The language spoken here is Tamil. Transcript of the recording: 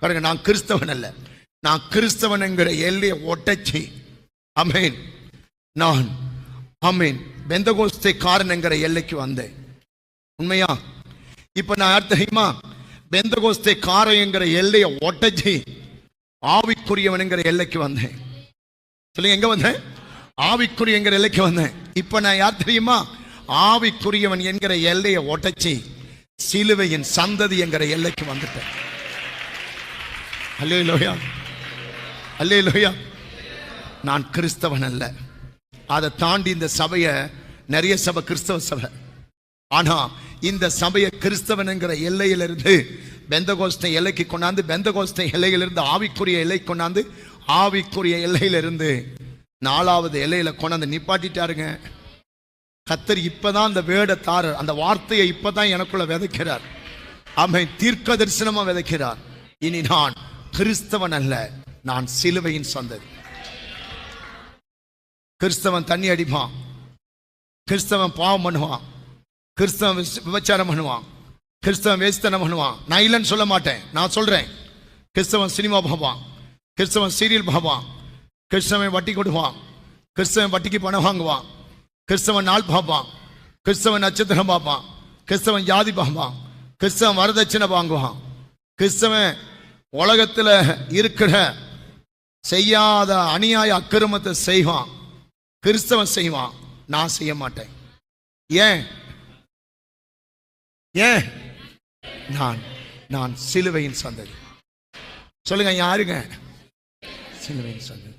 பாருங்க, நான் கிறிஸ்தவன் அல்ல, நான் கிறிஸ்தவன் என்கிற எல்லையை ஒட்டச்சி அமேன், நான் அமேன் பெந்தகோஸ்தே காரன் என்கிற எல்லைக்கு வந்தேன். உண்மையா? இப்ப நான் யார் தெரியுமா? பெந்தகோஸ்தே காரன் என்கிற எல்லையை ஒட்டச்சி ஆவிக்குரியவன் என்கிற எல்லைக்கு வந்தேன். சொல்லுங்க, எங்க வந்தேன்? ஆவிக்குரிய என்கிற எல்லைக்கு வந்தேன். இப்ப நான் யார் தெரியுமா? ஆவிக்குரியவன் என்கிற எல்லையை ஒட்டச்சி சிலுவையின் சந்ததி என்கிற எல்லைக்கு வந்துட்டேன். அல்லேலூயா, அல்லேலூயா. நான் கிறிஸ்தவன் அல்ல. அதை தாண்டி இந்த சபையை, நிறைய சபை கிறிஸ்தவ சபை, ஆனா இந்த சபையை கிறிஸ்தவன் என்கிற எல்லையிலிருந்து பெந்தகோஸ்தே எல்லைக்கு கொண்டாந்து, பெந்தகோஸ்தே எல்லையிலிருந்து ஆவிக்குரிய எல்லை கொண்டாந்து, ஆவிக்குரிய எல்லையிலிருந்து 4வது எல்லையில கொண்டாந்து நிப்பாட்டிட்டாருங்க. கர்த்தர் இப்பதான் அந்த வேட தாரர், அந்த வார்த்தையை இப்பதான் எனக்குள்ள விதைக்கிறார். அவன் தீர்க்க தரிசனமா விதைக்கிறார். இனி நான் கிறிஸ்தவன் அல்ல, நான் சிலுவையின் சந்ததி. கிறிஸ்தவன் தண்ணி அடிப்பான், கிறிஸ்தவன் பாவம் பண்ணுவான், கிறிஸ்தவன் விபச்சாரம் பண்ணுவான், கிறிஸ்தவன் வேஸ்தனம் பண்ணுவான். நான் இல்லைன்னு சொல்ல மாட்டேன், நான் சொல்றேன். கிறிஸ்தவன் சினிமா பார்ப்பான், கிறிஸ்தவன் சீரியல் பார்ப்பான், கிறிஸ்தவன் வட்டி கொடுப்பான், கிறிஸ்தவன் வட்டிக்கு பணம் வாங்குவான், கிறிஸ்தவன் நாள் பார்ப்பான், கிறிஸ்தவன் நட்சத்திரம் பார்ப்பான், கிறிஸ்தவன் ஜாதி பார்ப்பான், கிறிஸ்தவன் வரதட்சணை வாங்குவான், கிறிஸ்தவன் உலகத்தில் இருக்கிற செய்யாத அநியாய அக்கிரமத்தை செய்வான், கிறிஸ்தவன் செய்வான். நான் செய்ய மாட்டேன். ஏன்? ஏன்? நான் சிலுவையின் சந்ததி. சொல்லுங்க, யாருங்க? சிலுவையின் சந்ததி.